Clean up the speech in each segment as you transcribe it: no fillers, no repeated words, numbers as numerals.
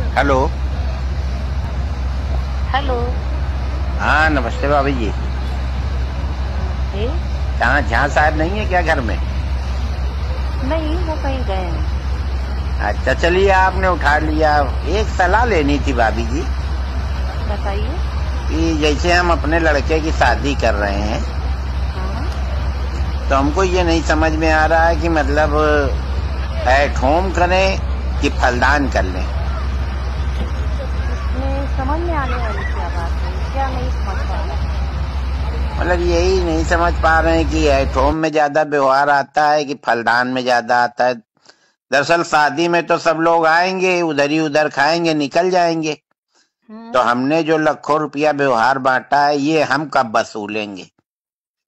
Hello. Hello. हाँ, नमस्ते भाभी जी। नमस्ते। कहाँ झा साहब नहीं है क्या घर में? नहीं, वो कहीं गए हैं। अच्छा, चलिए आपने उठा लिया। एक सलाह लेनी थी भाभी जी बताइए। कि जैसे हम अपने लड़के की शादी कर रहे हैं, हाँ। तो हमको ये नहीं समझ में आ रहा है कि मतलब एट होम करें कि फलदान कर लें। इसमें समझ में आने वाली क्या बात है? क्या नहीं समझ पा रहे हैं? मतलब यही नहीं समझ पा रहे हैं कि एट होम में ज्यादा व्यवहार आता है कि फलदान में ज्यादा आता है। दरअसल शादी में तो सब लोग आएंगे, उधर ही उधर खाएंगे, निकल जाएंगे। तो हम्म। हमने जो लाखों रुपया व्यवहार बांटा है, ये हम कब वसूलेंगे?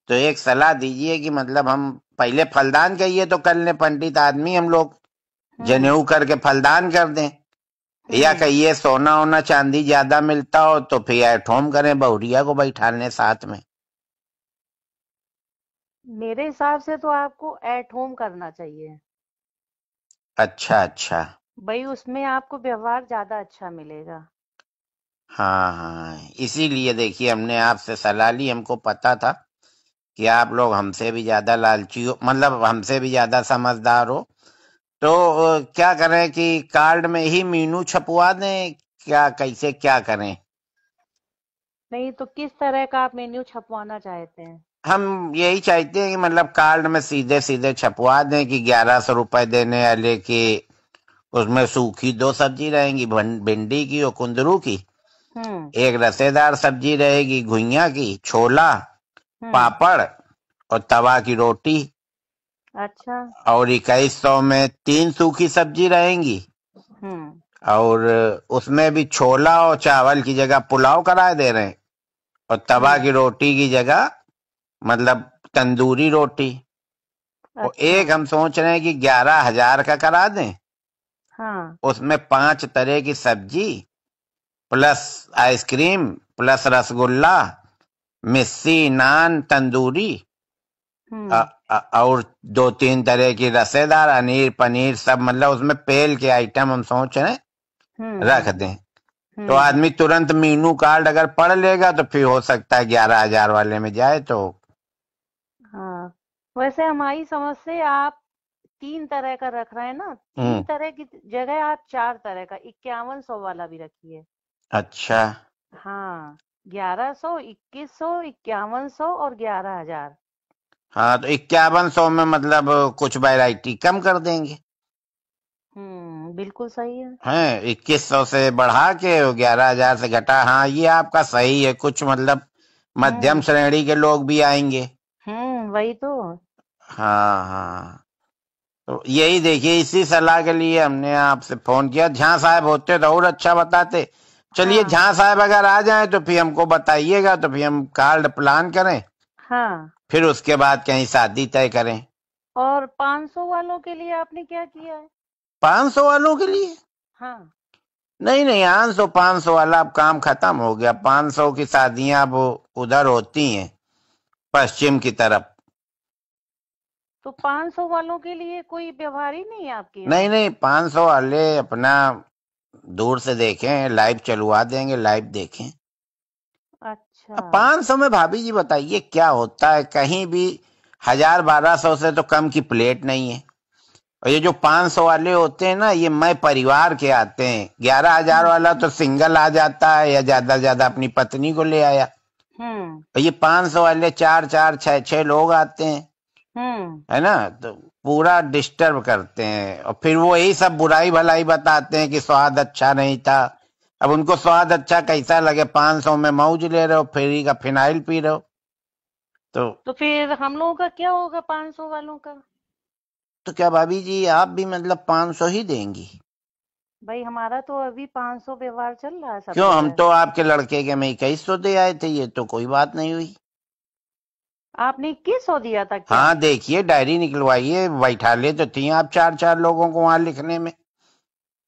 तो एक सलाह दीजिए कि मतलब हम पहले फलदान कहिए तो कर लें, पंडित आदमी हम लोग, हम्म। जनेऊ करके फलदान कर दें। या हम्म। कहिए सोना ओना चांदी ज्यादा मिलता हो तो फिर एट होम करें, बहुरिया को बैठा लें साथ में। मेरे हिसाब से तो आपको एट होम करना चाहिए। अच्छा अच्छा। भाई, उसमें आपको व्यवहार ज्यादा अच्छा मिलेगा। हाँ हाँ, इसीलिए देखिए हमने आपसे सलाह ली। हमको पता था कि आप लोग हमसे भी ज्यादा लालची हो, मतलब हमसे भी ज्यादा समझदार हो। तो क्या करें कि कार्ड में ही मीनू छपवा दें, क्या कैसे क्या करें? नहीं तो किस तरह का आप मेन्यू छपवाना चाहते हैं? हम यही चाहते हैं कि मतलब कार्ड में सीधे सीधे छपवा दें कि 1100 रुपए देने वाले के, उसमें सूखी दो सब्जी रहेंगी, भिंडी की और कुंदरू की। हम्म। एक रसेदार सब्जी रहेगी घुइया की, छोला, हम्म। पापड़ और तवा की रोटी। अच्छा। और 2100 में 3 सूखी सब्जी रहेंगी। हम्म। और उसमें भी छोला और चावल की जगह पुलाव कराए दे रहे हैं। और तवा हम्म। की रोटी की जगह मतलब तंदूरी रोटी। और अच्छा। एक हम सोच रहे हैं कि 11,000 का करा दें। हाँ। उसमें 5 तरह की सब्जी प्लस आइसक्रीम प्लस रसगुल्ला, मिस्सी, नान, तंदूरी, हम्म। और 2-3 तरह की रसेदार, अनीर, पनीर, सब मतलब उसमें पेल के आइटम हम सोच रहे हैं हम्म। रख हम्म। दें। तो हम्म। आदमी तुरंत मीनू कार्ड अगर पढ़ लेगा तो फिर हो सकता है 11,000 वाले में जाए तो। हाँ। वैसे हमारी समझ से आप 3 तरह का रख रहे हैं ना? तीन हम्म। तरह की जगह आप 4 तरह का 5100 वाला भी रखिए। अच्छा। हाँ। 1100, 2100, 5100 और 11,000। हाँ, तो 5100 में मतलब कुछ वैरायटी कम कर देंगे। बिल्कुल सही है। हैं, 2100 से बढ़ा के 11,000 से घटा। हाँ, ये आपका सही है। कुछ मतलब मध्यम हम्म। श्रेणी के लोग भी आएंगे। वही तो। हाँ हाँ। तो यही देखिए, इसी सलाह के लिए हमने आपसे फोन किया। झा साहब होते तो और अच्छा बताते। चलिए, हाँ। झा साहब अगर आ जाए तो फिर हमको बताइएगा, तो फिर हम कार्ड प्लान करें, हाँ। फिर उसके बाद कहीं शादी तय करें। और 500 वालों के लिए आपने क्या किया है? 500 वालों के लिए? हाँ। नहीं नहीं, 500 वाला अब काम खत्म हो गया। 500 की शादियां अब उधर होती हैं, पश्चिम की तरफ। तो 500 वालों के लिए कोई व्यवहार ही नहीं है आपके नहीं यहाँ? नहीं, 500 वाले अपना दूर से देखें, लाइव चलवा देंगे, लाइव देखें। अच्छा। अब 500 में भाभी जी बताइए क्या होता है? कहीं भी 1,000-1,200 से तो कम की प्लेट नहीं है। और ये जो 500 वाले होते हैं ना, ये मैं परिवार के आते हैं। 11,000 हम्म। वाला तो सिंगल आ जाता है, या ज्यादा से ज्यादा अपनी पत्नी को ले आया। हम्म। और ये 500 वाले 4-4 6-6 लोग आते हैं, हम्म। है ना? तो पूरा डिस्टर्ब करते हैं, और फिर वो यही सब बुराई भलाई बताते हैं कि स्वाद अच्छा नहीं था। अब उनको स्वाद अच्छा कैसा लगे? 500 में मौज ले रहे हो, फ्री का फिनाइल पी रहे हो। तो तो फिर हम लोगों का क्या होगा 500 वालों का? तो क्या भाभी जी आप भी मतलब 500 ही देंगी? भाई, हमारा तो अभी 500 व्यवहार चल रहा है सब क्यों, हम जगह। तो आपके लड़के के में 2100 दे आए थे, ये तो कोई बात नहीं हुई। आपने 2100 दिया था क्या? हाँ, देखिए डायरी निकलवाइए, बैठा ले तो थी आप 4-4 लोगों को वहां लिखने में।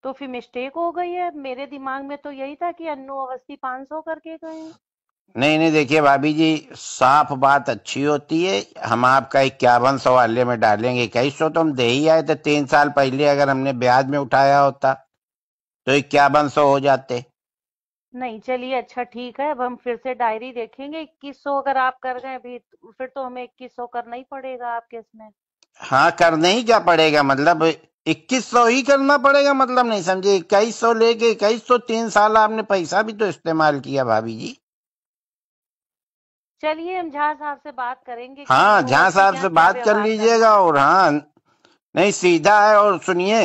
तो फिर मिस्टेक हो गई है। मेरे दिमाग में तो यही था कि अन्नू अवस्थी 500 करके गए हैं। नहीं नहीं, देखिए भाभी जी, साफ बात अच्छी होती है। हम आपका 5100 वाले में डालेंगे। 2100 तो हम दे ही आए थे 3 साल पहले, अगर हमने ब्याज में उठाया होता। तो 5100 हो जाते। नहीं, चलिए अच्छा ठीक है, अब हम फिर से डायरी देखेंगे। 2100 अगर आप कर गए अभी, फिर तो हमें 2100 करना ही पड़ेगा आपके इसमें। हाँ, करने ही क्या पड़ेगा, मतलब 2100 ही करना पड़ेगा, मतलब नहीं समझे। 2100 लेके 2100, 3 साल आपने पैसा भी तो इस्तेमाल किया भाभी जी। चलिए हम झा साहब से बात करेंगे कि हाँ, वो झा उनके साहब यहाँ से क्या बात कर व्यवहार करना लीजिएगा। है। और हाँ, नहीं सीधा है। और सुनिए,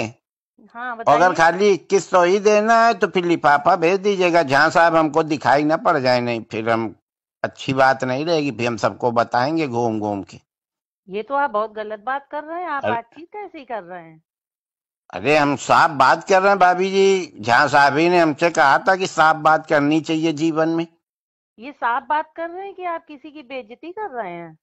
हाँ अगर बताइए। खाली 2100 ही देना है तो फिर लिफाफा भेज दीजिएगा। झा साहब हमको दिखाई ना पड़ जाए, नहीं फिर हम अच्छी बात नहीं रहेगी, फिर हम सबको बताएंगे घूम घूम के। ये तो आप बहुत गलत बात कर रहे हैं, आप अरे बातचीत कैसी कर रहे हैं। अरे, हम साफ बात कर रहे हैं भाभी जी। झा साहब ही ने हमसे कहा था कि साफ बात करनी चाहिए जीवन में। ये साफ बात कर रहे हैं कि आप किसी की बेइज्जती कर रहे हैं।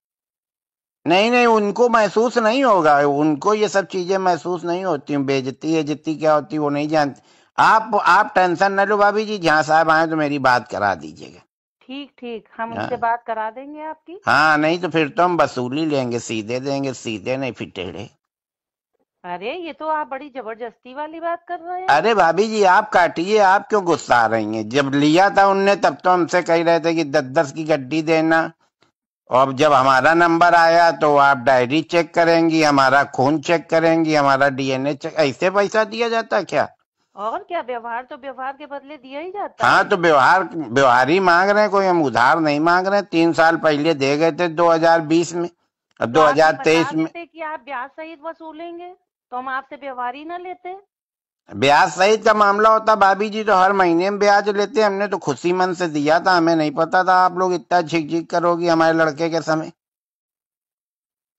नहीं नहीं, उनको महसूस नहीं होगा, उनको ये सब चीजें महसूस नहीं होती। बेइज्जती इज्जती क्या होती वो नहीं जानती। आप टेंशन न लो भाभी जी, जहाँ साहब आए तो मेरी बात करा दीजिएगा। ठीक ठीक, हम उनसे हाँ बात करा देंगे आपकी। हाँ, नहीं तो फिर तो हम वसूली लेंगे, सीधे देंगे, सीधे नहीं फिर टेढ़े। अरे ये तो आप बड़ी जबरदस्ती वाली बात कर रहे हैं। अरे भाभी जी, आप काटिए, आप क्यों गुस्सा आ रही हैं। जब लिया था उनने तब तो हमसे कह रहे थे कि 10-10 की गड्डी देना। और अब जब हमारा नंबर आया तो आप डायरी चेक करेंगी, हमारा खून चेक करेंगी, हमारा डीएनए चेक। ऐसे पैसा दिया जाता क्या। और क्या, व्यवहार तो व्यवहार के बदले दिया ही जाता हाँ, है। तो व्यवहार व्यवहार ही मांग रहे हैं, कोई हम उधार नहीं मांग रहे हैं। 3 साल पहले दे गए थे 2020 में, और तो आप ये 2023 बता में। देते कि आप ब्याज सहित वसूलेंगे, तो हम आपसे व्यवहार ही ना लेते। ब्याज सहित का मामला होता भाभी जी तो हर महीने में ब्याज लेते। हमने तो खुशी मन से दिया था, हमें नहीं पता था आप लोग इतना झिक झिक करोगी हमारे लड़के के समय।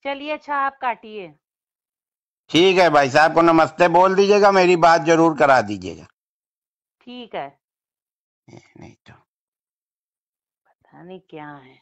चलिए अच्छा, आप काटिए। ठीक है, भाई साहब को नमस्ते बोल दीजिएगा, मेरी बात जरूर करा दीजिएगा। ठीक है। नहीं तो पता नहीं क्या है।